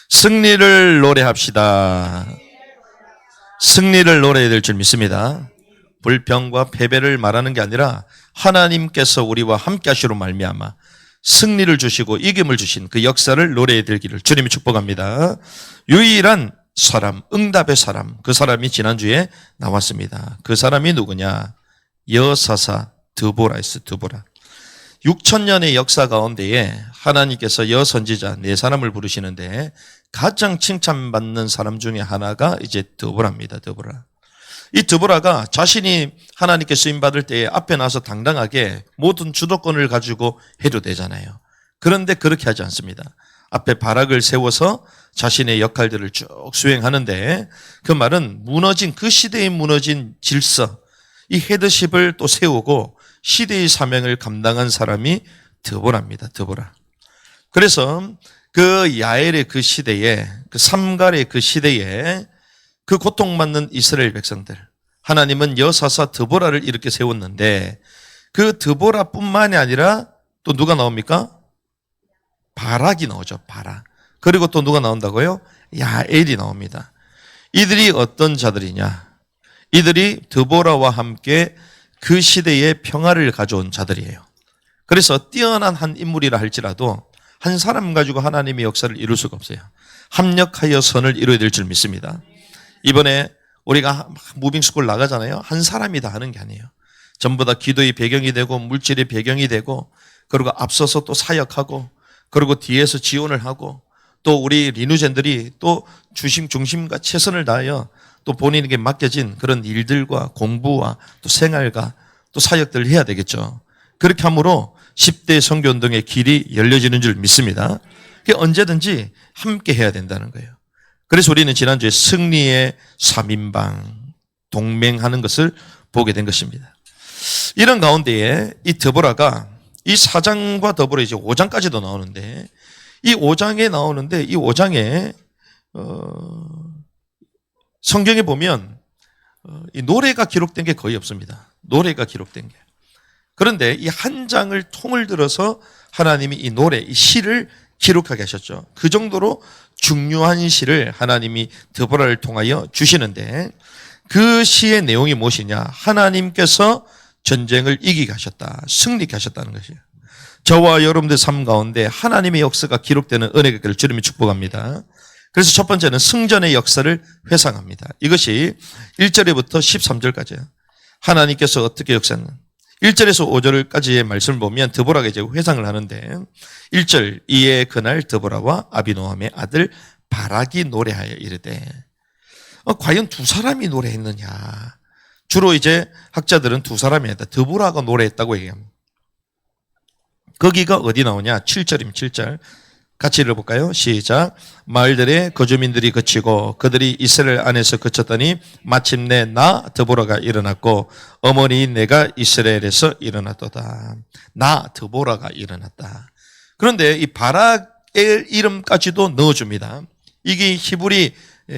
승리를 노래합시다. 승리를 노래해야 될 줄 믿습니다. 불평과 패배를 말하는 게 아니라 하나님께서 우리와 함께 하시로 말미암아 승리를 주시고 이김을 주신 그 역사를 노래해 드리기를 주님이 축복합니다. 유일한 사람, 응답의 사람, 그 사람이 지난주에 나왔습니다. 그 사람이 누구냐? 여사사 드보라였어요. 드보라. 6,000년의 역사 가운데에 하나님께서 여선지자 4사람을 부르시는데 가장 칭찬받는 사람 중에 하나가 이제 드보라입니다. 드보라. 이 드보라가 자신이 하나님께 쓰임받을 때에 앞에 나서 당당하게 모든 주도권을 가지고 해도 되잖아요. 그런데 그렇게 하지 않습니다. 앞에 바락을 세워서 자신의 역할들을 쭉 수행하는데 그 말은 무너진, 그 시대에 무너진 질서, 이 헤드십을 또 세우고 시대의 사명을 감당한 사람이 드보라입니다. 드보라. 그래서 그 야엘의 그 시대에, 그 삼갈의 그 시대에 그 고통받는 이스라엘 백성들, 하나님은 여사사 드보라를 이렇게 세웠는데 그 드보라뿐만이 아니라 또 누가 나옵니까? 바락이 나오죠. 바락. 그리고 또 누가 나온다고요? 야엘이 나옵니다. 이들이 어떤 자들이냐? 이들이 드보라와 함께 그 시대에 평화를 가져온 자들이에요. 그래서 뛰어난 한 인물이라 할지라도 한 사람 가지고 하나님의 역사를 이룰 수가 없어요. 합력하여 선을 이루어야 될 줄 믿습니다. 이번에 우리가 무빙스쿨 나가잖아요. 한 사람이 다 하는 게 아니에요. 전부 다 기도의 배경이 되고 물질의 배경이 되고 그리고 앞서서 또 사역하고 그리고 뒤에서 지원을 하고 또 우리 리누젠들이 또 중심과 최선을 다하여 또 본인에게 맡겨진 그런 일들과 공부와 또 생활과 또 사역들을 해야 되겠죠. 그렇게 함으로 10대 선교운동의 길이 열려지는 줄 믿습니다. 언제든지 함께 해야 된다는 거예요. 그래서 우리는 지난주에 승리의 3인방 동맹하는 것을 보게 된 것입니다. 이런 가운데에 이 드보라가 이 4장과 더불어 이제 5장까지도 나오는데 이 5장에 나오는데 이 5장에 성경에 보면 이 노래가 기록된 게 거의 없습니다. 노래가 기록된 게. 그런데 이 한 장을 통을 들어서 하나님이 이 노래, 이 시를 기록하게 하셨죠. 그 정도로 중요한 시를 하나님이 드보라를 통하여 주시는데 그 시의 내용이 무엇이냐? 하나님께서 전쟁을 이기게 하셨다. 승리케 하셨다는 것이에요. 저와 여러분들 삶 가운데 하나님의 역사가 기록되는 은혜가 있기를 주님이 축복합니다. 그래서 첫 번째는 승전의 역사를 회상합니다. 이것이 1절부터 13절까지예요. 하나님께서 어떻게 역사하는 1절에서 5절까지의 말씀을 보면 드보라가 이제 회상을 하는데 1절 이에 그날 드보라와 아비노함의 아들 바락이 노래하여 이르되 과연 두 사람이 노래했느냐? 주로 이제 학자들은 두 사람이 아니다. 드보라가 노래했다고 얘기합니다. 거기가 어디 나오냐? 7절입니다. 7절. 같이 읽어볼까요? 시작. 마을들의 거주민들이 그치고 그들이 이스라엘 안에서 그쳤더니 마침내 나 드보라가 일어났고 어머니 내가 이스라엘에서 일어났도다. 나 드보라가 일어났다. 그런데 이 바락의 이름까지도 넣어줍니다. 이게 히브리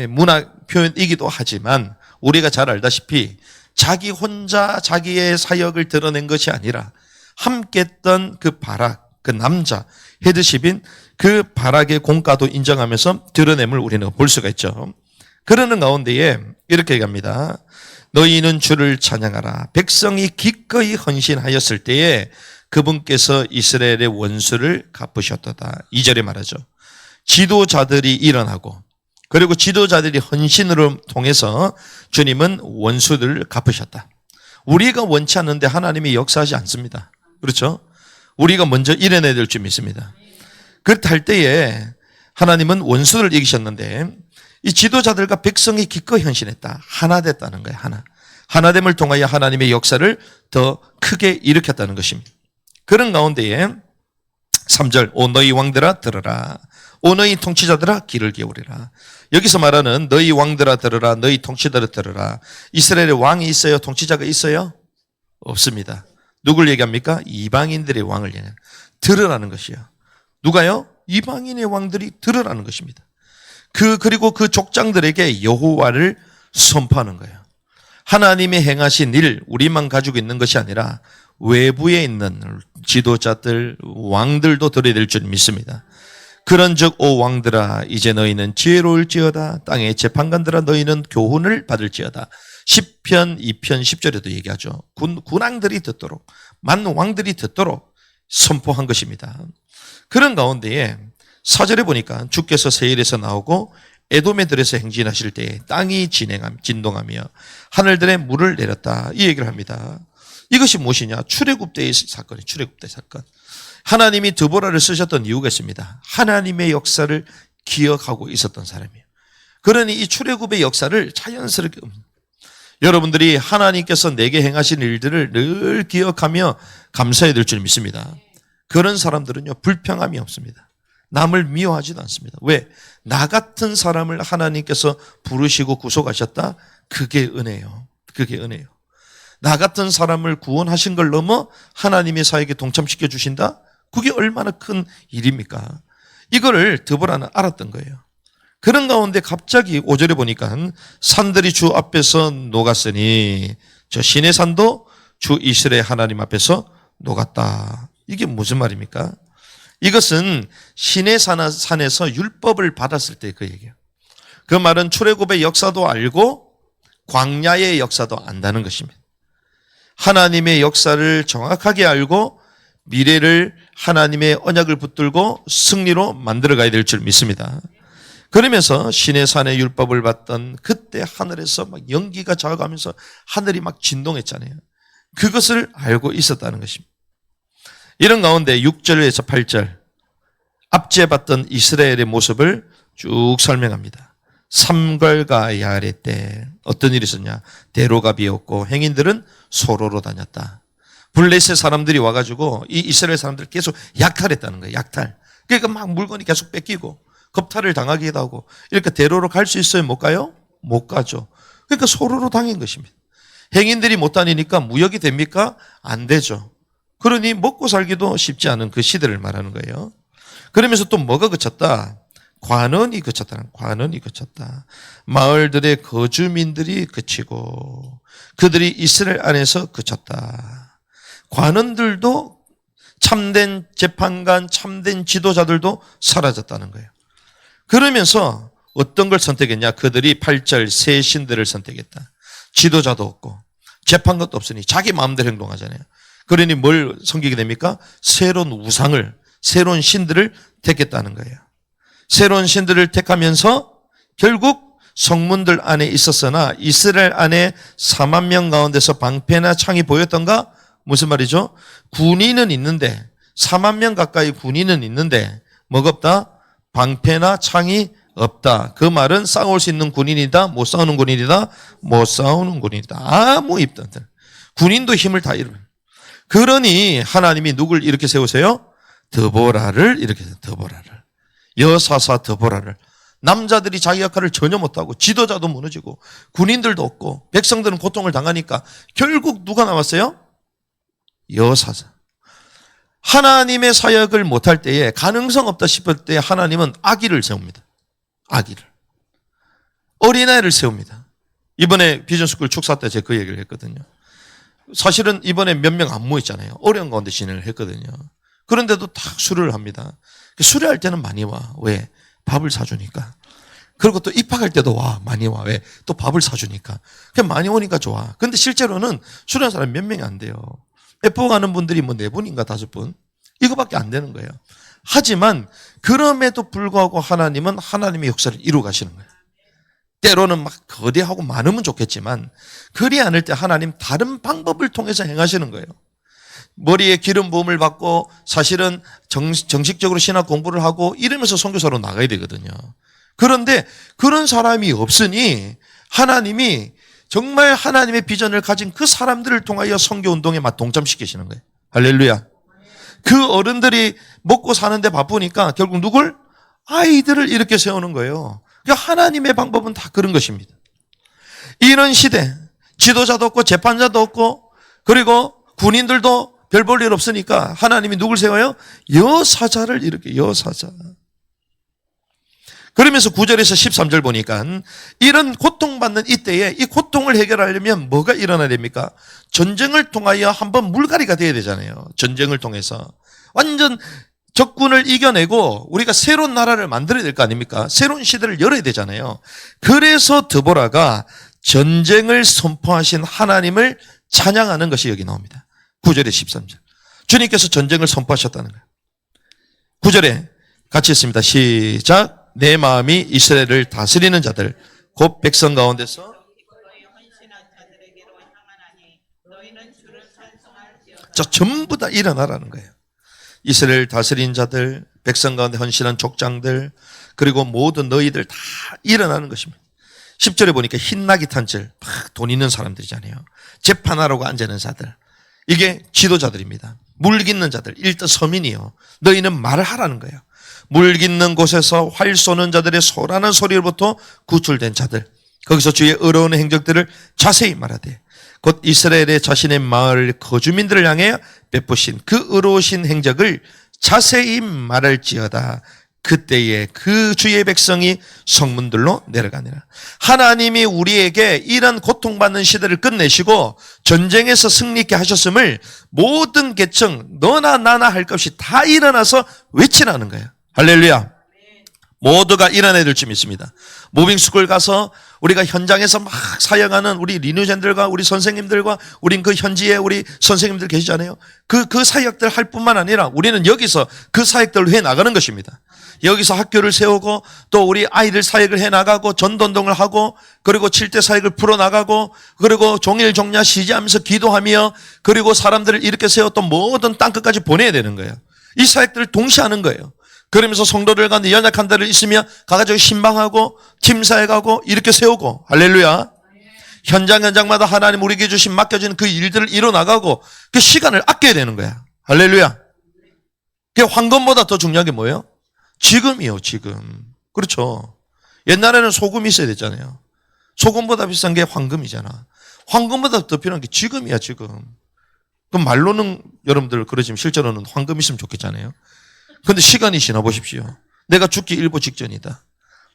문학 표현이기도 하지만 우리가 잘 알다시피 자기 혼자 자기의 사역을 드러낸 것이 아니라 함께 했던 그 바락, 그 남자, 헤드십인 그 바락의 공과도 인정하면서 드러냄을 우리는 볼 수가 있죠. 그러는 가운데에 이렇게 얘기합니다. 너희는 주를 찬양하라. 백성이 기꺼이 헌신하였을 때에 그분께서 이스라엘의 원수를 갚으셨도다. 2절에 말하죠. 지도자들이 일어나고 그리고 지도자들이 헌신으로 통해서 주님은 원수들을 갚으셨다. 우리가 원치 않는데 하나님이 역사하지 않습니다. 그렇죠? 우리가 먼저 일어나야 될 줄 믿습니다. 그렇할 때에 하나님은 원수를 이기셨는데 이 지도자들과 백성이 기꺼이 헌신했다. 하나 됐다는 거예요. 하나됨을 통하여 하나님의 역사를 더 크게 일으켰다는 것입니다. 그런 가운데에 3절 오 너희 왕들아 들으라. 오 너희 통치자들아 귀를 기울이라. 여기서 말하는 너희 왕들아 들으라. 너희 통치자들아 들으라. 이스라엘에 왕이 있어요? 통치자가 있어요? 없습니다. 누굴 얘기합니까? 이방인들의 왕을 얘기합니다. 들으라는 것이요. 누가요? 이방인의 왕들이 들으라는 것입니다. 그리고 그 족장들에게 여호와를 선포하는 거예요. 하나님이 행하신 일, 우리만 가지고 있는 것이 아니라 외부에 있는 지도자들, 왕들도 들어야 될 줄 믿습니다. 그런즉 오 왕들아 이제 너희는 지혜로울지어다. 땅의 재판관들아 너희는 교훈을 받을지어다. 10편 2편 10절에도 얘기하죠. 군왕들이 듣도록, 만 왕들이 듣도록 선포한 것입니다. 그런 가운데에 4절에 보니까 주께서 세일에서 나오고 에돔에 들에서 행진하실 때에 땅이 진동하며 하늘들의 물을 내렸다. 이 얘기를 합니다. 이것이 무엇이냐? 출애굽 때의 사건이에요. 출애굽 때 사건. 하나님이 드보라를 쓰셨던 이유가 있습니다. 하나님의 역사를 기억하고 있었던 사람이에요. 그러니 이 출애굽의 역사를 자연스럽게 여러분들이 하나님께서 내게 행하신 일들을 늘 기억하며 감사해야 될 줄 믿습니다. 그런 사람들은요, 불평함이 없습니다. 남을 미워하지도 않습니다. 왜? 나 같은 사람을 하나님께서 부르시고 구속하셨다? 그게 은혜예요. 그게 은혜예요. 나 같은 사람을 구원하신 걸 넘어 하나님의 사역에 동참시켜 주신다? 그게 얼마나 큰 일입니까? 이거를 드보라는 알았던 거예요. 그런 가운데 갑자기 5절에 보니까 산들이 주 앞에서 녹았으니 저 시내 산도 주 이스라엘 하나님 앞에서 녹았다. 이게 무슨 말입니까? 이것은 시내 산에서 율법을 받았을 때 그 얘기예요. 그 말은 출애굽의 역사도 알고 광야의 역사도 안다는 것입니다. 하나님의 역사를 정확하게 알고 미래를 하나님의 언약을 붙들고 승리로 만들어가야 될 줄 믿습니다. 그러면서 시내산의 율법을 받던 그때 하늘에서 막 연기가 자아가면서 하늘이 막 진동했잖아요. 그것을 알고 있었다는 것입니다. 이런 가운데 6절에서 8절 앞제 봤던 이스라엘의 모습을 쭉 설명합니다. 삼갈과 야레 때 어떤 일이 있었냐? 대로가 비었고 행인들은 소로로 다녔다. 블레셋 사람들이 와가지고 이 이스라엘 사람들 계속 약탈했다는 거예요. 약탈. 그러니까 막 물건이 계속 뺏기고 겁탈을 당하기도 하고 이렇게 대로로 갈 수 있어요? 못 가요? 못 가죠. 그러니까 소로로 당한 것입니다. 행인들이 못 다니니까 무역이 됩니까? 안 되죠. 그러니 먹고 살기도 쉽지 않은 그 시대를 말하는 거예요. 그러면서 또 뭐가 그쳤다? 관원이 그쳤다. 관원이 그쳤다. 마을들의 거주민들이 그치고 그들이 이스라엘 안에서 그쳤다. 관원들도 참된 재판관, 참된 지도자들도 사라졌다는 거예요. 그러면서 어떤 걸 선택했냐? 그들이 8절 새 신들을 선택했다. 지도자도 없고 재판관도 없으니 자기 마음대로 행동하잖아요. 그러니 뭘 섬기게 됩니까? 새로운 우상을, 새로운 신들을 택했다는 거예요. 새로운 신들을 택하면서 결국 성문들 안에 있었으나 이스라엘 안에 4만 명 가운데서 방패나 창이 보였던가? 무슨 말이죠? 군인은 있는데 4만 명 가까이 군인은 있는데 뭐가 없다? 방패나 창이 없다. 그 말은 싸울 수 있는 군인이다? 못 싸우는 군인이다? 못 싸우는 군인이다. 아무 입단들. 군인도 힘을 다 잃어요. 그러니 하나님이 누굴 이렇게 세우세요? 드보라를 이렇게 세우세요. 드보라를. 여사사 드보라를. 남자들이 자기 역할을 전혀 못하고 지도자도 무너지고 군인들도 없고 백성들은 고통을 당하니까 결국 누가 남았어요? 여사사. 하나님의 사역을 못할 때에 가능성 없다 싶을 때 하나님은 아기를 세웁니다. 아기를. 어린아이를 세웁니다. 이번에 비전스쿨 축사 때 제가 그 얘기를 했거든요. 사실은 이번에 몇 명 안 모였잖아요. 어려운 가운데 진행을 했거든요. 그런데도 다 수료를 합니다. 수료할 때는 많이 와. 왜? 밥을 사주니까. 그리고 또 입학할 때도 와. 많이 와. 왜? 또 밥을 사주니까. 그냥 많이 오니까 좋아. 근데 실제로는 수료한 사람이 몇 명이 안 돼요. F 가는 분들이 뭐 4분인가 5분? 이거밖에 안 되는 거예요. 하지만 그럼에도 불구하고 하나님은 하나님의 역사를 이루어 가시는 거예요. 때로는 막 거대하고 많으면 좋겠지만 그리 않을 때 하나님 다른 방법을 통해서 행하시는 거예요. 머리에 기름 부음을 받고 사실은 정식적으로 신학 공부를 하고 이러면서 선교사로 나가야 되거든요. 그런데 그런 사람이 없으니 하나님이 정말 하나님의 비전을 가진 그 사람들을 통하여 선교운동에 동참시키시는 거예요. 할렐루야. 그 어른들이 먹고 사는데 바쁘니까 결국 누굴? 아이들을 이렇게 세우는 거예요. 그러니까 하나님의 방법은 다 그런 것입니다. 이런 시대, 지도자도 없고 재판자도 없고 그리고 군인들도 별 볼 일 없으니까 하나님이 누굴 세워요? 여사자를 이렇게 여사자. 그러면서 9절에서 13절 보니까 이런 고통받는 이때에 이 고통을 해결하려면 뭐가 일어나야 됩니까? 전쟁을 통하여 한번 물갈이가 돼야 되잖아요. 전쟁을 통해서. 완전 적군을 이겨내고 우리가 새로운 나라를 만들어야 될 거 아닙니까? 새로운 시대를 열어야 되잖아요. 그래서 드보라가 전쟁을 선포하신 하나님을 찬양하는 것이 여기 나옵니다. 9절에 13절. 주님께서 전쟁을 선포하셨다는 거예요. 9절에 같이 했습니다. 시작. 내 마음이 이스라엘을 다스리는 자들 곧 백성 가운데서 저 전부 다 일어나라는 거예요. 이스라엘 다스린 자들, 백성 가운데 헌신한 족장들, 그리고 모든 너희들 다 일어나는 것입니다. 10절에 보니까 흰나귀 탄질, 막 돈 있는 사람들이잖아요. 재판하라고 앉아있는 자들, 이게 지도자들입니다. 물 깃는 자들, 일단 서민이요. 너희는 말을 하라는 거예요. 물 깃는 곳에서 활 쏘는 자들의 소라는 소리로부터 구출된 자들, 거기서 주의 어려운 행적들을 자세히 말하되 곧 이스라엘의 자신의 마을 거주민들을 향해 베푸신 그 의로우신 행적을 자세히 말할지어다. 그때에 그 주의 백성이 성문들로 내려가니라. 하나님이 우리에게 이런 고통받는 시대를 끝내시고 전쟁에서 승리케 하셨음을 모든 계층 너나 나나 할 것 없이 다 일어나서 외치라는 거예요. 할렐루야. 모두가 일어나야 될 줄 믿습니다. 무빙스쿨 가서 우리가 현장에서 막 사역하는 우리 리뉴젠들과 우리 선생님들과 우린 그 현지에 우리 선생님들 계시잖아요. 그 사역들 할 뿐만 아니라 우리는 여기서 그 사역들을 해 나가는 것입니다. 여기서 학교를 세우고 또 우리 아이들 사역을 해 나가고 전도운동을 하고 그리고 7대 사역을 풀어 나가고 그리고 종일 종야 쉬지 않으면서 기도하며 그리고 사람들을 이렇게 세웠던 모든 땅끝까지 보내야 되는 거예요. 이 사역들을 동시에 하는 거예요. 그러면서 성도들 가운데 연약한 데를 있으면 가가지고 신방하고 침사에 가고 이렇게 세우고 할렐루야. 현장마다 하나님 우리에게 주신 맡겨진 그 일들을 이뤄나가고 그 시간을 아껴야 되는 거야. 할렐루야. 그 황금보다 더 중요한 게 뭐예요? 지금이요, 지금. 그렇죠. 옛날에는 소금이 있어야 됐잖아요. 소금보다 비싼 게 황금이잖아. 황금보다 더 필요한 게 지금이야, 지금. 그럼 말로는 여러분들 그러지만 실제로는 황금 있으면 좋겠잖아요. 근데 시간이 지나 보십시오. 내가 죽기 일보 직전이다.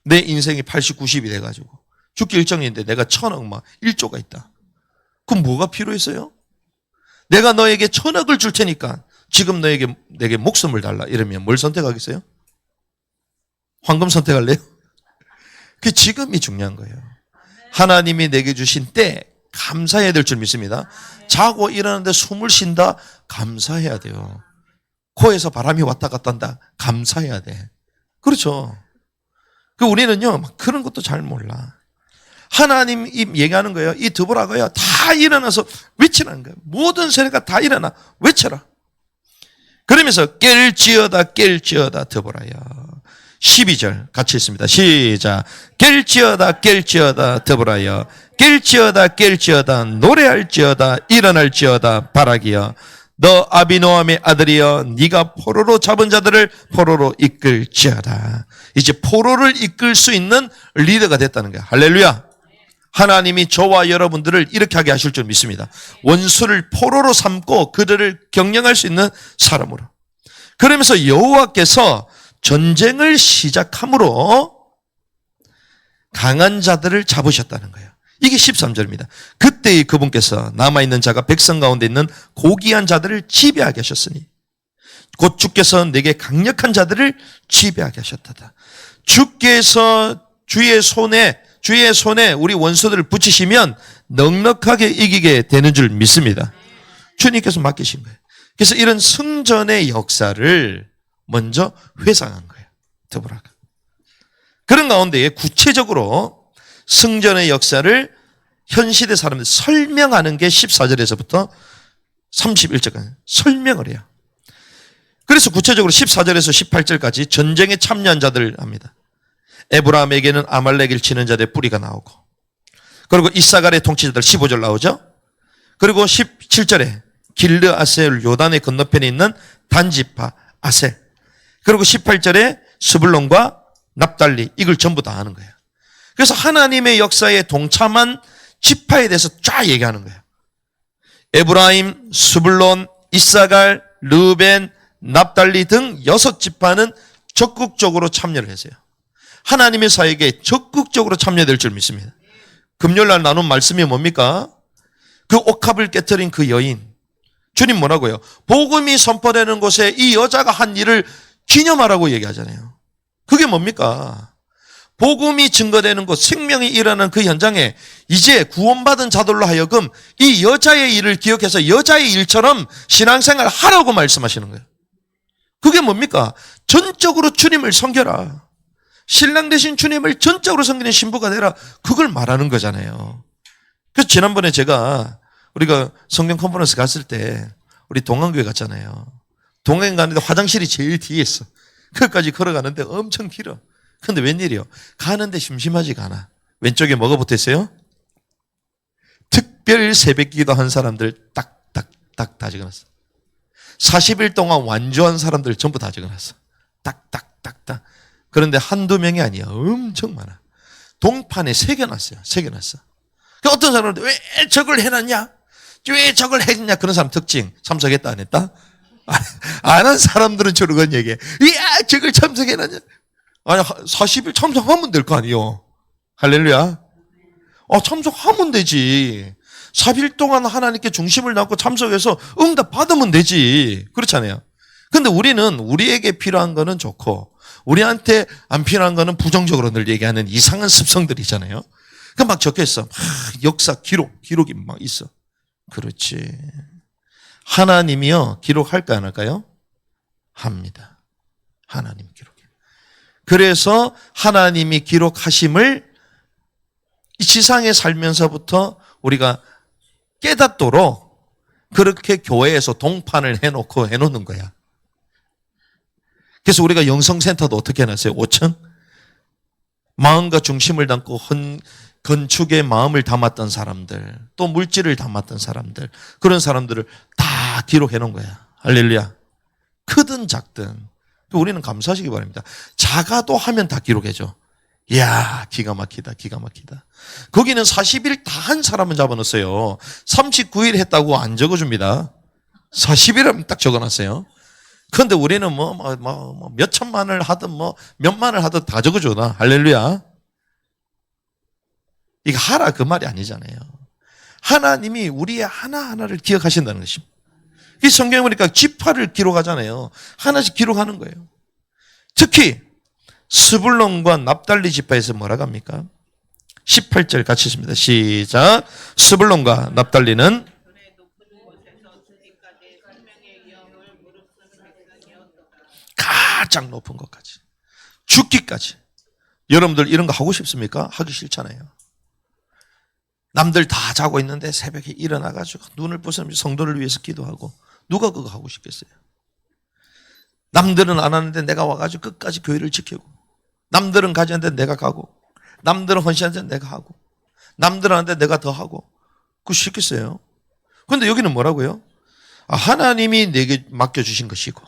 내 인생이 80, 90이 돼가지고 죽기 일정인데 내가 1000억 막 1조가 있다. 그럼 뭐가 필요했어요? 내가 너에게 1000억을 줄 테니까 지금 내게 목숨을 달라 이러면 뭘 선택하겠어요? 황금 선택할래요? 그 지금이 중요한 거예요. 하나님이 내게 주신 때 감사해야 될 줄 믿습니다. 자고 일어나는데 숨을 쉰다? 감사해야 돼요. 코에서 바람이 왔다 갔다 한다? 감사해야 돼. 그렇죠. 우리는요, 그런 것도 잘 몰라. 하나님 얘기하는 거예요. 이 드보라가요, 다 일어나서 외치라는 거예요. 모든 세대가 다 일어나, 외쳐라. 그러면서 깰지어다 드보라야. 12절 같이 있습니다. 시작. 깰지어다 드보라여. 깰지어다 노래할지어다 일어날지어다 바라기여. 너 아비노함의 아들이여 네가 포로로 잡은 자들을 포로로 이끌지어다. 이제 포로를 이끌 수 있는 리더가 됐다는 거야. 할렐루야. 하나님이 저와 여러분들을 이렇게 하게 하실 줄 믿습니다. 원수를 포로로 삼고 그들을 경영할 수 있는 사람으로. 그러면서 여호와께서 전쟁을 시작함으로 강한 자들을 잡으셨다는 거예요. 이게 13절입니다. 그때의 그분께서 남아있는 자가 백성 가운데 있는 고귀한 자들을 지배하게 하셨으니 곧 주께서 내게 강력한 자들을 지배하게 하셨다. 주께서 주의 손에 우리 원수들을 붙이시면 넉넉하게 이기게 되는 줄 믿습니다. 주님께서 맡기신 거예요. 그래서 이런 승전의 역사를 먼저 회상한 거예요. 드보라가. 그런 가운데에 구체적으로 승전의 역사를 현 시대 사람들 설명하는 게 14절에서부터 31절까지 설명을 해요. 그래서 구체적으로 14절에서 18절까지 전쟁에 참여한 자들을 합니다. 에브라임에게는 아말렉을 치는 자들의 뿌리가 나오고, 그리고 이사갈의 통치자들 15절 나오죠. 그리고 17절에 길르 아셀 요단의 건너편에 있는 단지파 아셀, 그리고 18절에 스불론과 납달리, 이걸 전부 다 하는 거예요. 그래서 하나님의 역사에 동참한 지파에 대해서 쫙 얘기하는 거예요. 에브라임, 스불론, 이사갈, 르벤, 납달리 등 6지파는 적극적으로 참여를 했어요. 하나님의 사역에 적극적으로 참여될 줄 믿습니다. 금요일날 나눈 말씀이 뭡니까? 그 옥합을 깨뜨린 그 여인. 주님 뭐라고요? 복음이 선포되는 곳에 이 여자가 한 일을 기념하라고 얘기하잖아요. 그게 뭡니까? 복음이 증거되는 곳, 생명이 일어나는 그 현장에 이제 구원받은 자들로 하여금 이 여자의 일을 기억해서 여자의 일처럼 신앙생활을 하라고 말씀하시는 거예요. 그게 뭡니까? 전적으로 주님을 섬겨라. 신랑 되신 주님을 전적으로 섬기는 신부가 되라. 그걸 말하는 거잖아요. 그래서 지난번에 우리가 성경 컨퍼런스 갔을 때 우리 동안교회 갔잖아요. 동안 가는데 화장실이 제일 뒤에 있어. 거기까지 걸어가는데 엄청 길어. 근데 웬일이요? 가는데 심심하지가 않아. 왼쪽에 뭐가 붙어 있어요? 특별 새벽 기도한 사람들 딱딱딱 다 적어놨어. 40일 동안 완주한 사람들 전부 다 적어놨어. 딱딱딱딱. 그런데 한두 명이 아니야. 엄청 많아. 동판에 새겨놨어요. 새겨놨어. 어떤 사람들 왜 저걸 해놨냐? 왜 저걸 했냐? 그런 사람 특징. 참석했다 안 했다? 안 한 사람들은 저런 얘기해. 이야 저걸 참석해놨냐? 아니 40일 참석하면 될 거 아니요. 할렐루야. 참석하면 되지. 40일 동안 하나님께 중심을 담고 참석해서 응답 받으면 되지. 그렇잖아요. 근데 우리는 우리에게 필요한 거는 좋고 우리한테 안 필요한 거는 부정적으로 늘 얘기하는 이상한 습성들이 있잖아요. 그 막 적혀있어. 역사 기록이 막 있어. 그렇지. 하나님이요 기록할까 안 할까요? 합니다. 하나님 기록해. 그래서 하나님이 기록하심을 이 지상에 살면서부터 우리가 깨닫도록 그렇게 교회에서 동판을 해놓는 거야. 그래서 우리가 영성센터도 어떻게 해놨어요? 5층? 마음과 중심을 담고 건축에 마음을 담았던 사람들, 또 물질을 담았던 사람들, 그런 사람들을 다 기록해 놓은 거야. 할렐루야. 크든 작든. 우리는 감사하시기 바랍니다. 작아도 하면 다 기록해줘. 이야, 기가 막히다. 거기는 40일 다 한 사람은 잡아놨어요. 39일 했다고 안 적어줍니다. 40일 하면 딱 적어놨어요. 그런데 우리는 몇 천만을 하든 몇만을 하든 다 적어줘. 나. 할렐루야. 이거 하라 그 말이 아니잖아요. 하나님이 우리의 하나하나를 기억하신다는 것입니다. 이 성경에 보니까 지파를 기록하잖아요. 하나씩 기록하는 거예요. 특히 스불론과 납달리 지파에서 뭐라고 합니까? 18절 같이 있습니다. 시작. 스불론과 납달리는 가장 높은 것까지 죽기까지. 여러분들 이런 거 하고 싶습니까? 하기 싫잖아요. 남들 다 자고 있는데 새벽에 일어나가지고 눈을 부수면서 성도를 위해서 기도하고 누가 그거 하고 싶겠어요? 남들은 안 하는데 내가 와가지고 끝까지 교회를 지키고 남들은 가지 않는데 내가 가고 남들은 헌신하는데 내가 하고 남들은 하는데 내가 더 하고 그거 싫겠어요? 그런데 여기는 뭐라고요? 하나님이 내게 맡겨주신 것이고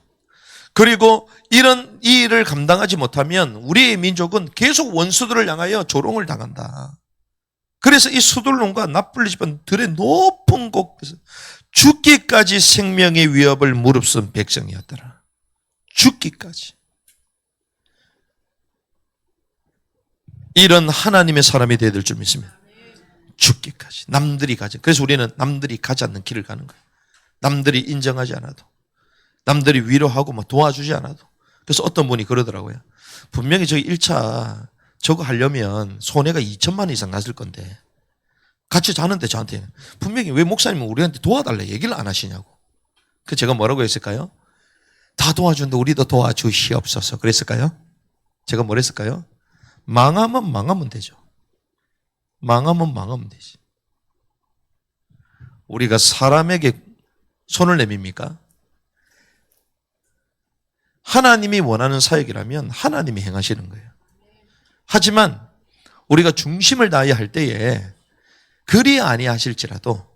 그리고 이런 이 일을 감당하지 못하면 우리의 민족은 계속 원수들을 향하여 조롱을 당한다. 그래서 이 스불론과 납달리 지파들의 높은 곳에서 죽기까지 생명의 위협을 무릅쓴 백성이었더라. 죽기까지. 이런 하나님의 사람이 되어야 될 줄 믿습니다. 죽기까지. 남들이 가지. 그래서 우리는 남들이 가지 않는 길을 가는 거예요. 남들이 인정하지 않아도. 남들이 위로하고 도와주지 않아도. 그래서 어떤 분이 그러더라고요. 분명히 저기 1차 저거 하려면 손해가 2천만 원 이상 났을 건데 같이 자는데 저한테 분명히 왜 목사님은 우리한테 도와달래 얘기를 안 하시냐고. 그 제가 뭐라고 했을까요? 다 도와주는데 우리도 도와주시옵소서 그랬을까요? 제가 뭘 했을까요? 망하면 되죠. 망하면 되지. 우리가 사람에게 손을 내밉니까? 하나님이 원하는 사역이라면 하나님이 행하시는 거예요. 하지만 우리가 중심을 다해야 할 때에 그리 아니하실지라도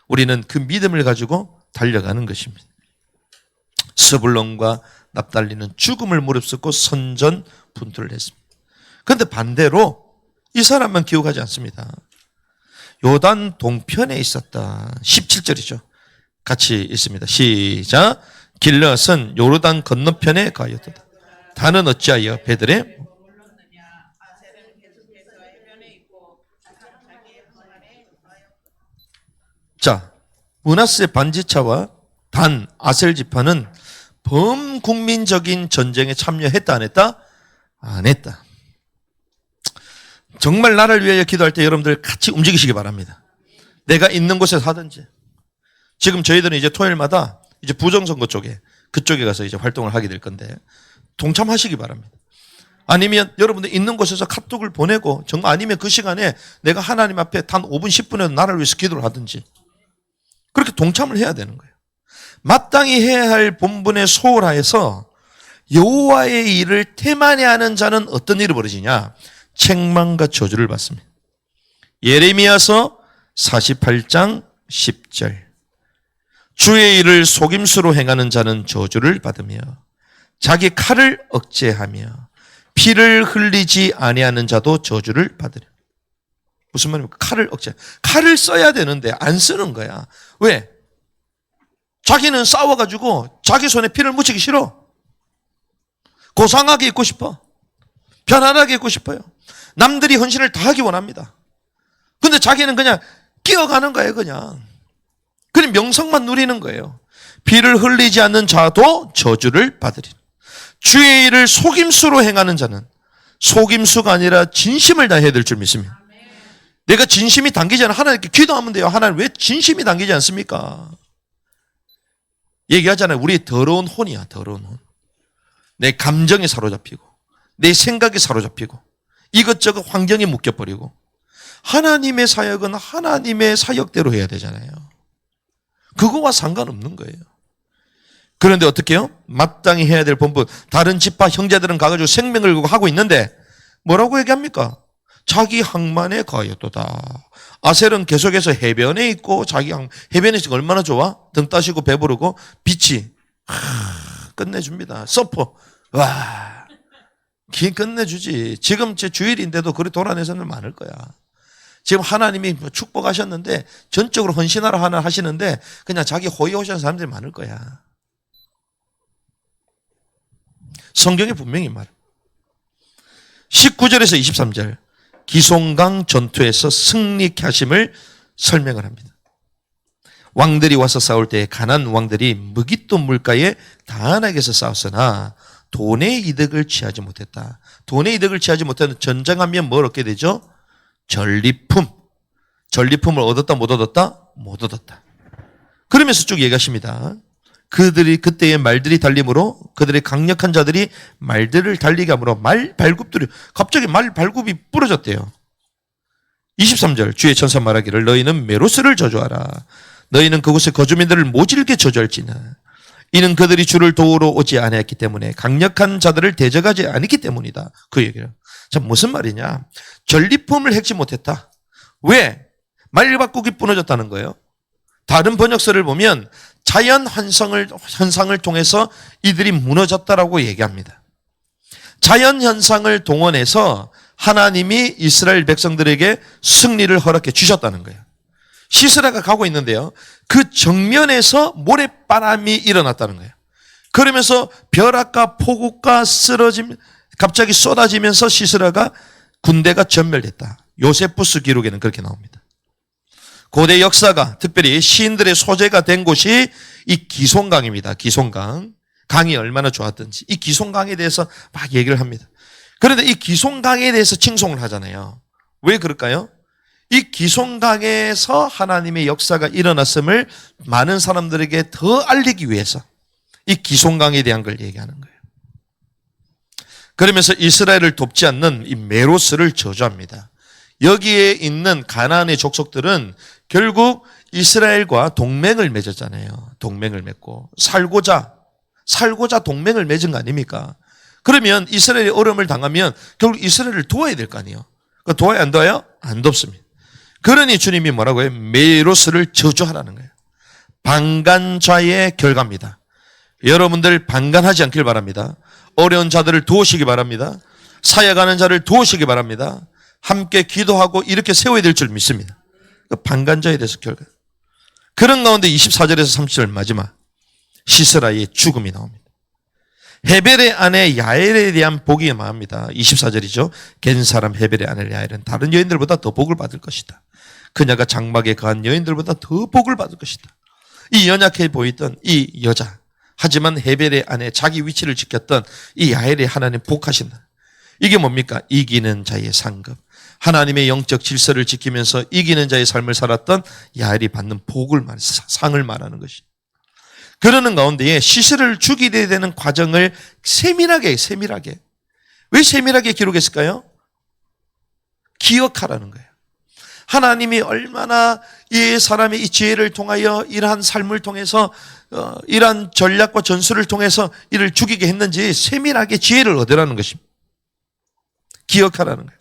우리는 그 믿음을 가지고 달려가는 것입니다. 스불론과 납달리는 죽음을 무릅쓰고 선전분투를 했습니다. 그런데 반대로 이 사람만 기억하지 않습니다. 요단 동편에 있었다. 17절이죠. 같이 있습니다. 시작. 길럿은 요르단 건너편에 가였도다. 다는 어찌하여 배들의 자, 므낫세 반지파와 단 아셀 지파는 범국민적인 전쟁에 참여했다 안 했다? 안 했다. 정말 나를 위하여 기도할 때 여러분들 같이 움직이시기 바랍니다. 내가 있는 곳에서 하든지. 지금 저희들은 이제 토요일마다 이제 부정선거 쪽에 그쪽에 가서 이제 활동을 하게 될 건데 동참하시기 바랍니다. 아니면 여러분들 있는 곳에서 카톡을 보내고 정말 아니면 그 시간에 내가 하나님 앞에 단 5분 10분에도 나를 위해서 기도를 하든지 그렇게 동참을 해야 되는 거예요. 마땅히 해야 할 본분에 소홀하여서 여호와의 일을 태만해하는 자는 어떤 일이 벌어지냐? 책망과 저주를 받습니다. 예레미야서 48장 10절 주의 일을 속임수로 행하는 자는 저주를 받으며 자기 칼을 억제하며 피를 흘리지 아니하는 자도 저주를 받으려. 무슨 말입니까? 칼을 억제. 칼을 써야 되는데 안 쓰는 거야. 왜? 자기는 싸워가지고 자기 손에 피를 묻히기 싫어. 고상하게 있고 싶어. 편안하게 있고 싶어요. 남들이 헌신을 다 하기 원합니다. 근데 자기는 그냥 끼어가는 거예요, 그냥. 그냥 명성만 누리는 거예요. 피를 흘리지 않는 자도 저주를 받으리라. 주의 일을 속임수로 행하는 자는 속임수가 아니라 진심을 다해야 될 줄 믿습니다. 내가 진심이 당기지 않아 하나님께 기도하면 돼요. 하나님 왜 진심이 당기지 않습니까? 얘기하잖아요. 우리 더러운 혼이야, 더러운 혼. 내 감정에 사로잡히고 내 생각에 사로잡히고 이것저것 환경에 묶여버리고 하나님의 사역은 하나님의 사역대로 해야 되잖아요. 그거와 상관없는 거예요. 그런데 어떻게 해요? 마땅히 해야 될 본분. 다른 집파 형제들은 가가지고 생명을 걸고 하고 있는데 뭐라고 얘기합니까? 자기 항만에 가였도다. 아셀은 계속해서 해변에 있고 자기 해변에 있으니까 얼마나 좋아? 등 따시고 배부르고 빛이 끝내줍니다. 서퍼 와 긴 끝내주지. 지금 제 주일인데도 그리 돌아내서는 많을 거야. 지금 하나님이 축복하셨는데 전적으로 헌신하라 하나 하시는데 그냥 자기 호의호시하는 사람들이 많을 거야. 성경에 분명히 말해. 19절에서 23절 기송강 전투에서 승리케 하심을 설명을 합니다. 왕들이 와서 싸울 때 가나안 왕들이 무깃돈 물가에 다한에게서 싸웠으나 돈의 이득을 취하지 못했다. 돈의 이득을 취하지 못하는 전쟁하면 뭘 얻게 되죠? 전리품. 전리품을 얻었다 못 얻었다? 못 얻었다. 그러면서 쭉 얘기하십니다. 그들이 그때의 말들이 달림으로 그들의 강력한 자들이 말들을 달리게 함으로 말 발굽들이 갑자기 말 발굽이 부러졌대요. 23절 주의 천사 말하기를 너희는 메로스를 저주하라. 너희는 그곳의 거주민들을 모질게 저주할지나 이는 그들이 주를 도우러 오지 아니했기 때문에 강력한 자들을 대적하지 않았기 때문이다. 그 얘기를. 자, 무슨 말이냐? 전리품을 해치 못했다. 왜? 말 바꾸기 부러졌다는 거예요. 다른 번역서를 보면 자연 현상을 통해서 이들이 무너졌다라고 얘기합니다. 자연 현상을 동원해서 하나님이 이스라엘 백성들에게 승리를 허락해 주셨다는 거예요. 시스라가 가고 있는데요. 그 정면에서 모래바람이 일어났다는 거예요. 그러면서 벼락과 폭우가 갑자기 쏟아지면서 시스라가 군대가 전멸됐다. 요세푸스 기록에는 그렇게 나옵니다. 고대 역사가 특별히 시인들의 소재가 된 곳이 이 기송강입니다. 기송강. 강이 얼마나 좋았던지. 이 기송강에 대해서 막 얘기를 합니다. 그런데 이 기송강에 대해서 칭송을 하잖아요. 왜 그럴까요? 이 기송강에서 하나님의 역사가 일어났음을 많은 사람들에게 더 알리기 위해서 이 기송강에 대한 걸 얘기하는 거예요. 그러면서 이스라엘을 돕지 않는 이 메로스를 저주합니다. 여기에 있는 가나안의 족속들은 결국 이스라엘과 동맹을 맺었잖아요. 동맹을 맺고 살고자 동맹을 맺은 거 아닙니까? 그러면 이스라엘이 어려움을 당하면 결국 이스라엘을 도와야 될 거 아니에요. 도와야 안 도와요? 안 돕습니다. 그러니 주님이 뭐라고 해요? 메로스를 저주하라는 거예요. 방관자의 결과입니다. 여러분들 방관하지 않길 바랍니다. 어려운 자들을 도우시기 바랍니다. 사역하는 자를 도우시기 바랍니다. 함께 기도하고 이렇게 세워야 될 줄 믿습니다. 그 방관자에 대해서 결과. 그런 가운데 24절에서 30절 마지막 시스라의 죽음이 나옵니다. 헤벨의 아내 야엘에 대한 복이 망합니다. 24절이죠. 겐 사람 헤벨의 아내 야엘은 다른 여인들보다 더 복을 받을 것이다. 그녀가 장막에 거한 여인들보다 더 복을 받을 것이다. 이 연약해 보이던 이 여자, 하지만 헤벨의 아내 자기 위치를 지켰던 이 야엘의 하나님 복하신다. 이게 뭡니까? 이기는 자의 상급. 하나님의 영적 질서를 지키면서 이기는 자의 삶을 살았던 야엘이 받는 복을 상을 말하는 것이. 그러는 가운데에 시스라를 죽이게 되는 과정을 세밀하게 왜 세밀하게 기록했을까요? 기억하라는 거예요. 하나님이 얼마나 이 사람의 이 지혜를 통하여 이러한 삶을 통해서 이러한 전략과 전술을 통해서 이를 죽이게 했는지 세밀하게 지혜를 얻으라는 것입니다. 기억하라는 거예요.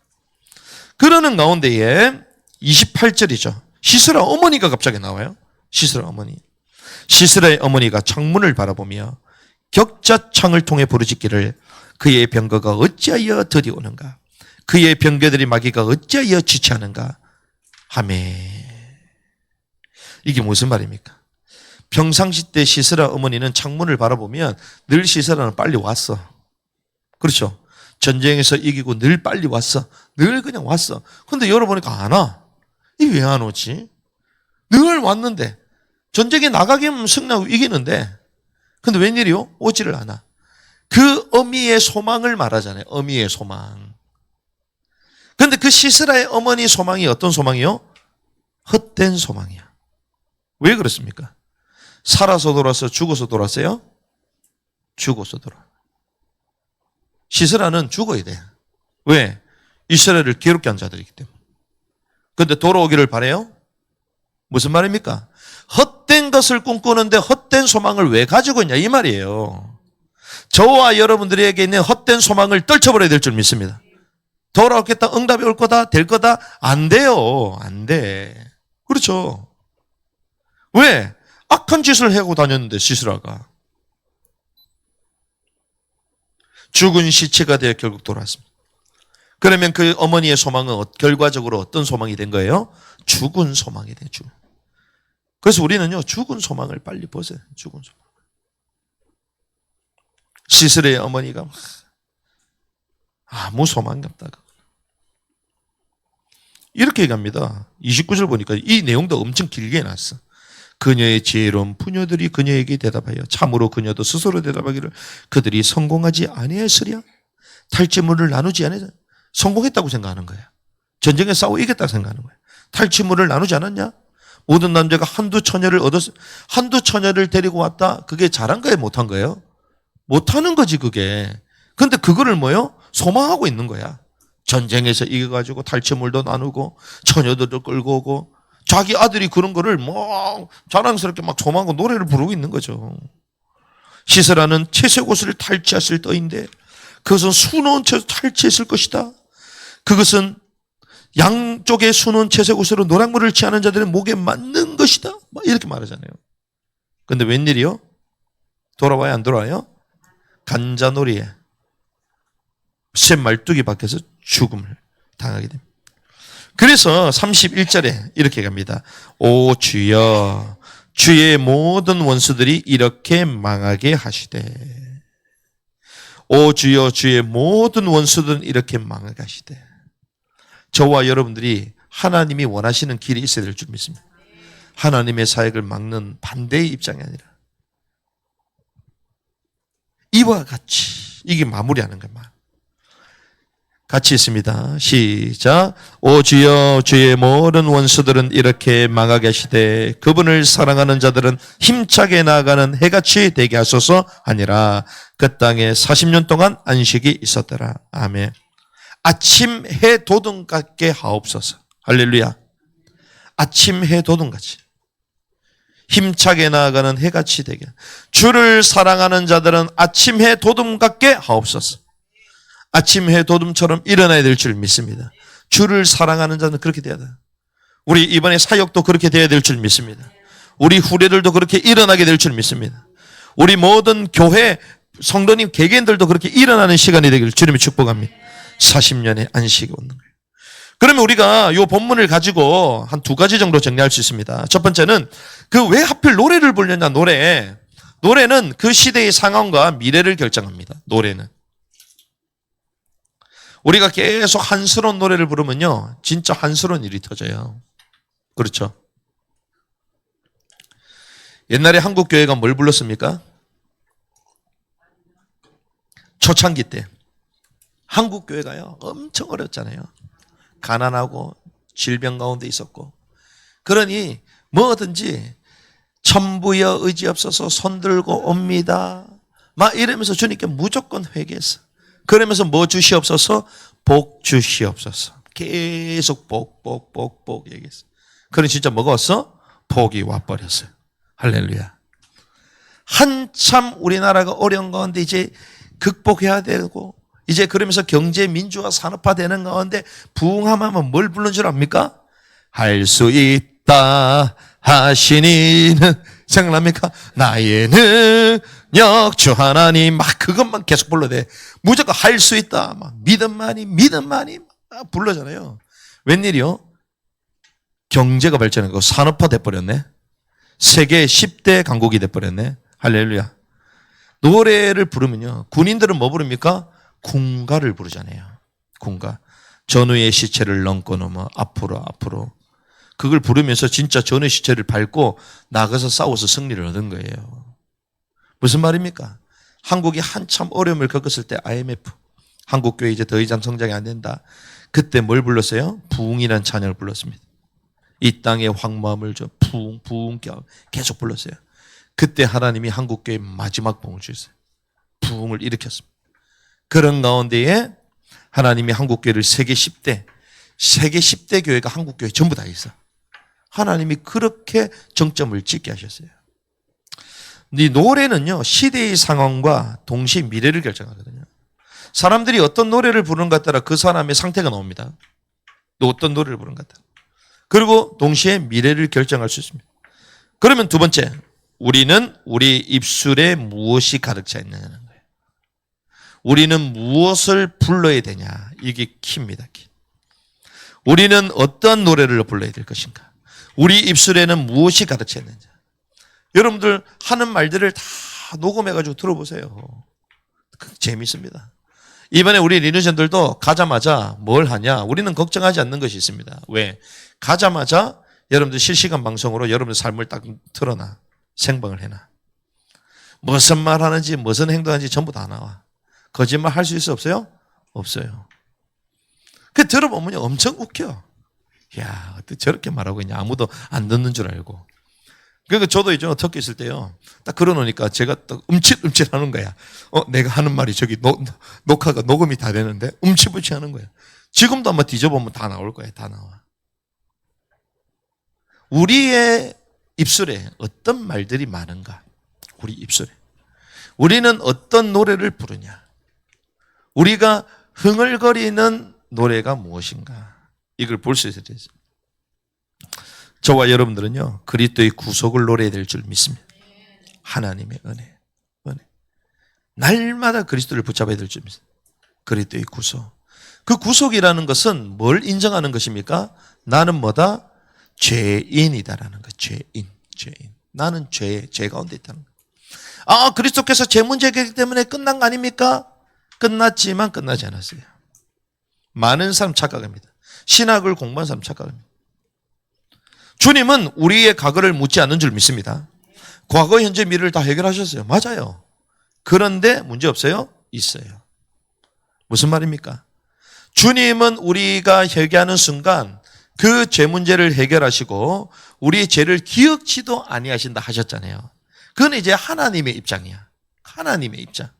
그러는 가운데에 28절이죠. 시스라 어머니가 갑자기 나와요. 시스라 어머니. 시스라의 어머니가 창문을 바라보며 격자창을 통해 부르짖기를 그의 병거가 어찌하여 들이오는가? 그의 병거들이 마귀가 어찌하여 지체하는가? 아멘. 이게 무슨 말입니까? 평상시 때 시스라 어머니는 창문을 바라보면 늘 시스라는 빨리 왔어. 그렇죠? 전쟁에서 이기고 늘 빨리 왔어. 늘 그냥 왔어. 근데 열어보니까 안 와. 이게 왜 안 오지? 늘 왔는데. 전쟁에 나가기면 승리하고 이기는데. 근데 웬일이요? 오지를 않아. 그 어미의 소망을 말하잖아요. 어미의 소망. 근데 그 시스라의 어머니 소망이 어떤 소망이요? 헛된 소망이야. 왜 그렇습니까? 살아서 돌아서 죽어서 돌았어요? 죽어서 돌아. 시스라는 죽어야 돼. 왜? 이스라엘을 괴롭게 한 자들이기 때문에. 근데 돌아오기를 바래요? 무슨 말입니까? 헛된 것을 꿈꾸는데 헛된 소망을 왜 가지고 있냐 이 말이에요. 저와 여러분들에게 있는 헛된 소망을 떨쳐버려야 될 줄 믿습니다. 돌아오겠다, 응답이 올 거다, 될 거다, 안 돼요. 안 돼. 그렇죠. 왜? 악한 짓을 하고 다녔는데 시스라가. 죽은 시체가 되어 결국 돌아왔습니다. 그러면 그 어머니의 소망은 결과적으로 어떤 소망이 된 거예요? 죽은 소망이 된 죽은. 그래서 우리는요, 죽은 소망을 빨리 벗어요. 죽은 소망. 시스라의 어머니가 아무 소망이 없다고. 이렇게 얘기합니다. 29절 보니까 이 내용도 엄청 길게 해놨어. 그녀의 지혜로운 부녀들이 그녀에게 대답하여 참으로 그녀도 스스로 대답하기를 그들이 성공하지 아니했으랴. 탈취물을 나누지 않아서 성공했다고 생각하는 거야. 전쟁에 싸워 이겼다고 생각하는 거야. 탈취물을 나누지 않았냐? 모든 남자가 한두 처녀를 얻었어. 한두 처녀를 데리고 왔다. 그게 잘한 거예요? 못한 거예요? 못하는 거지 그게. 근데 그거를 뭐요? 소망하고 있는 거야. 전쟁에서 이겨가지고 탈취물도 나누고 처녀들도 끌고 오고 자기 아들이 그런 거를 뭐 자랑스럽게 막 소망하고 노래를 부르고 있는 거죠. 시스라는 채색 옷을 탈취했을 터인데 그것은 수놓은 채 탈취했을 것이다. 그것은 양쪽에 수놓은 채색 옷으로 노랑물을 취하는 자들의 목에 맞는 것이다. 이렇게 말하잖아요. 근데 웬일이요? 돌아와요 안 돌아와요? 간자놀이에 새 말뚝이 박혀서 죽음을 당하게 됩니다. 그래서 31절에 이렇게 갑니다. 오 주여 주의 모든 원수들이 이렇게 망하게 하시되. 오 주여 주의 모든 원수들은 이렇게 망하게 하시되. 저와 여러분들이 하나님이 원하시는 길이 있어야 될 줄 믿습니다. 하나님의 사역을 막는 반대의 입장이 아니라 이와 같이 이게 마무리하는 거예요. 같이 있습니다. 시작. 오 주여 주의 모든 원수들은 이렇게 망하게 하시되 그분을 사랑하는 자들은 힘차게 나아가는 해같이 되게 하소서 하니라. 그 땅에 40년 동안 안식이 있었더라. 아멘. 아침 해 돋음 같게 하옵소서. 할렐루야. 아침 해 돋음 같이 힘차게 나아가는 해같이 되게. 주를 사랑하는 자들은 아침 해 돋음 같게 하옵소서. 아침 해 돋음처럼 일어나야 될 줄 믿습니다. 주를 사랑하는 자는 그렇게 돼야 돼. 우리 이번에 사역도 그렇게 돼야 될 줄 믿습니다. 우리 후대들도 그렇게 일어나게 될 줄 믿습니다. 우리 모든 교회 성도님 개개인들도 그렇게 일어나는 시간이 되기를 주님이 축복합니다. 40년의 안식이 오는 거예요. 그러면 우리가 이 본문을 가지고 한 두 가지 정도 정리할 수 있습니다. 첫 번째는 그 왜 하필 노래를 부르냐. 노래는 그 시대의 상황과 미래를 결정합니다. 노래는. 우리가 계속 한스러운 노래를 부르면요, 진짜 한스러운 일이 터져요. 그렇죠? 옛날에 한국 교회가 뭘 불렀습니까? 초창기 때 한국 교회가요 엄청 어렵잖아요. 가난하고 질병 가운데 있었고, 그러니 뭐든지 천부여 의지 없어서 손들고 옵니다 막 이러면서 주님께 무조건 회개했어. 그러면서 뭐 주시옵소서? 복 주시옵소서. 계속 복 얘기했어. 그럼 진짜 뭐가 왔어? 복이 와버렸어요. 할렐루야. 한참 우리나라가 어려운 가운데 이제 극복해야 되고, 이제 그러면서 경제 민주화 산업화 되는 가운데 부흥하면 뭘 부르는 줄 압니까? 할 수 있다 하시니는, 생각납니까? 나의 능력 주 하나님, 막 그것만 계속 불러야 돼. 무조건 할 수 있다, 막 믿음만이 막 불러잖아요. 웬일이요? 경제가 발전하고 산업화 돼버렸네. 세계 10대 강국이 돼버렸네. 할렐루야. 노래를 부르면요, 군인들은 뭐 부릅니까? 군가를 부르잖아요. 군가. 전우의 시체를 넘고 넘어 앞으로. 그걸 부르면서 진짜 전우의 시체를 밟고 나가서 싸워서 승리를 얻은 거예요. 무슨 말입니까? 한국이 한참 어려움을 겪었을 때 IMF, 한국교회 이제 더 이상 성장이 안 된다. 그때 뭘 불렀어요? 부흥이라는 찬양을 불렀습니다. 이 땅의 황무함을 줘 부흥 계속 불렀어요. 그때 하나님이 한국교회 마지막 부흥을 주셨어요. 부흥을 일으켰습니다. 그런 가운데에 하나님이 한국교회를 세계 10대 교회가 한국교회 전부 다 있어. 하나님이 그렇게 정점을 찍게 하셨어요. 이 노래는요, 시대의 상황과 동시에 미래를 결정하거든요. 사람들이 어떤 노래를 부르는 것 따라 그 사람의 상태가 나옵니다. 또 어떤 노래를 부르는 것 따라. 그리고 동시에 미래를 결정할 수 있습니다. 그러면 두 번째, 우리는 우리 입술에 무엇이 가득 차 있느냐는 거예요. 우리는 무엇을 불러야 되냐, 이게 키입니다. 키. 우리는 어떤 노래를 불러야 될 것인가, 우리 입술에는 무엇이 가득 차 있는지. 여러분들 하는 말들을 다 녹음해가지고 들어보세요. 재밌습니다. 이번에 우리 리누션들도 가자마자 뭘 하냐, 우리는 걱정하지 않는 것이 있습니다. 왜? 가자마자 여러분들 실시간 방송으로 여러분들 삶을 딱 틀어놔. 생방을 해놔. 무슨 말 하는지 무슨 행동하는지 전부 다 나와. 거짓말 할 수 있어 없어요? 없어요. 그 들어보면요 엄청 웃겨. 야, 어떻게 저렇게 말하고 있냐, 아무도 안 듣는 줄 알고. 그러니까 저도 이제 터키 있을 때요, 딱 걸어놓으니까 제가 딱 움찔움찔 하는 거야. 내가 하는 말이 저기 녹화가 녹음이 다 되는데 움찔움찔 하는 거야. 지금도 아마 뒤져보면 다 나올 거예요. 다 나와. 우리의 입술에 어떤 말들이 많은가? 우리 입술에. 우리는 어떤 노래를 부르냐? 우리가 흥얼거리는 노래가 무엇인가? 이걸 볼 수 있어야 돼요. 저와 여러분들은요, 그리스도의 구속을 노래해야 될 줄 믿습니다. 하나님의 은혜. 날마다 그리스도를 붙잡아야 될 줄 믿습니다. 그리스도의 구속. 그 구속이라는 것은 뭘 인정하는 것입니까? 나는 뭐다? 죄인이다라는 것. 죄인. 나는 죄 가운데 있다는 것. 그리스도께서 죄 문제 해결 때문에 끝난 거 아닙니까? 끝났지만 끝나지 않았어요. 많은 사람 착각합니다. 신학을 공부한 사람 착각합니다. 주님은 우리의 과거를 묻지 않는 줄 믿습니다. 과거, 현재, 미래를 다 해결하셨어요. 맞아요. 그런데 문제 없어요? 있어요. 무슨 말입니까? 주님은 우리가 회개하는 순간 그 죄 문제를 해결하시고 우리의 죄를 기억지도 아니하신다 하셨잖아요. 그건 이제 하나님의 입장이야. 하나님의 입장.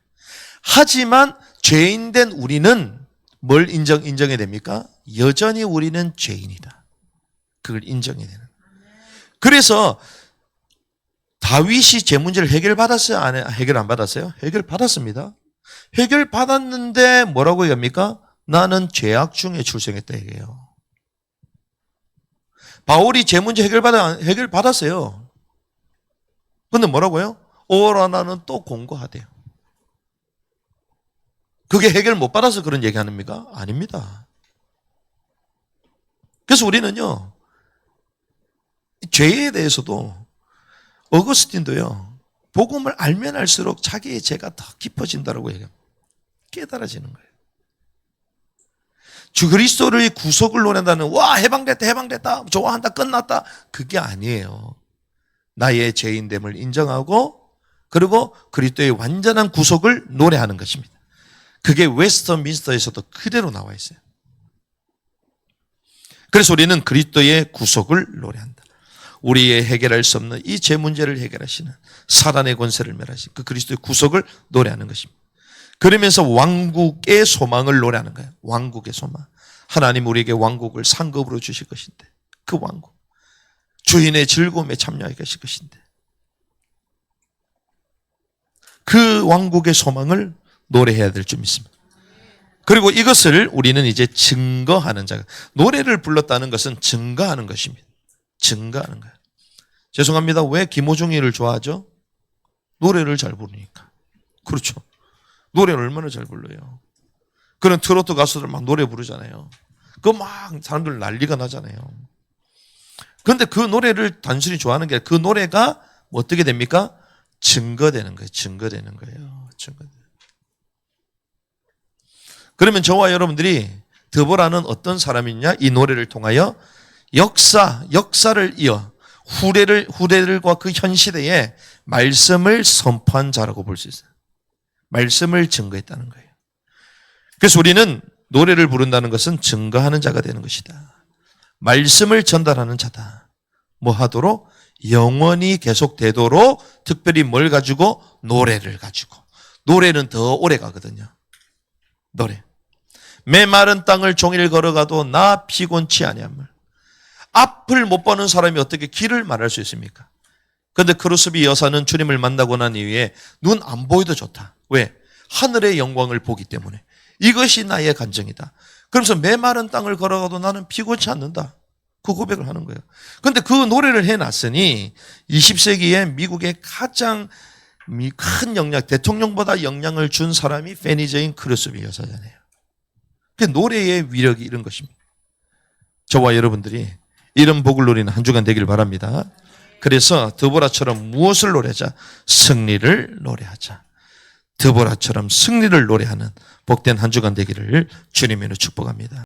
하지만 죄인된 우리는 뭘 인정해야 됩니까? 여전히 우리는 죄인이다. 그걸 인정해야 되는 거예요. 그래서 다윗이 죄 문제를 해결받았어요? 해결 안 받았어요? 해결받았습니다. 해결받았는데 뭐라고 얘기합니까? 나는 죄악 중에 출생했다 얘기해요. 바울이 죄 문제 해결받았어요. 근데 뭐라고요? 오라 나는 또 공고하대요. 그게 해결 못 받아서 그런 얘기 아닙니까? 아닙니다. 그래서 우리는요, 죄에 대해서도 어거스틴도요, 복음을 알면 알수록 자기의 죄가 더 깊어진다고 얘기해요. 깨달아지는 거예요. 주 그리스도를 구속을 논한다는, 와 해방됐다 좋아한다 끝났다, 그게 아니에요. 나의 죄인됨을 인정하고 그리고 그리스도의 완전한 구속을 노래하는 것입니다. 그게 웨스터민스터에서도 그대로 나와 있어요. 그래서 우리는 그리스도의 구속을 노래한다. 우리의 해결할 수 없는 이 죄 문제를 해결하시는 사단의 권세를 멸하신 그 그리스도의 구속을 노래하는 것입니다. 그러면서 왕국의 소망을 노래하는 거예요. 왕국의 소망. 하나님 우리에게 왕국을 상급으로 주실 것인데 그 왕국. 주인의 즐거움에 참여하게 하실 것인데 그 왕국의 소망을 노래해야 될 줄 믿습니다. 그리고 이것을 우리는 이제 증거하는 자가, 노래를 불렀다는 것은 증거하는 것입니다. 증거하는 거예요. 죄송합니다. 왜 김호중이를 좋아하죠? 노래를 잘 부르니까. 그렇죠. 노래를 얼마나 잘 불러요. 그런 트로트 가수들 막 노래 부르잖아요. 그 막 사람들 난리가 나잖아요. 그런데 그 노래를 단순히 좋아하는 게 아니라 그 노래가 뭐 어떻게 됩니까? 증거되는 거예요. 증거되는 거예요. 증거되는. 그러면 저와 여러분들이 드보라는 어떤 사람이냐? 이 노래를 통하여 역사를 이어 후대들과 그 현 시대에 말씀을 선포한 자라고 볼 수 있어요. 말씀을 증거했다는 거예요. 그래서 우리는 노래를 부른다는 것은 증거하는 자가 되는 것이다. 말씀을 전달하는 자다. 뭐 하도록? 영원히 계속되도록 특별히 뭘 가지고? 노래를 가지고. 노래는 더 오래 가거든요. 노래. 메마른 땅을 종일 걸어가도 나 피곤치 아니함을. 앞을 못 보는 사람이 어떻게 길을 말할 수 있습니까? 그런데 크루스비 여사는 주님을 만나고 난 이후에 눈 안 보여도 좋다. 왜? 하늘의 영광을 보기 때문에. 이것이 나의 간증이다. 그러면서 메마른 땅을 걸어가도 나는 피곤치 않는다. 그 고백을 하는 거예요. 그런데 그 노래를 해놨으니 20세기에 미국의 가장 큰 영향, 대통령보다 영향을 준 사람이 페니저인 크루스비 여사잖아요. 그 노래의 위력이 이런 것입니다. 저와 여러분들이 이런 복을 누리는 한 주간 되길 바랍니다. 그래서 드보라처럼 무엇을 노래하자? 승리를 노래하자. 드보라처럼 승리를 노래하는 복된 한 주간 되기를 주님으로 축복합니다.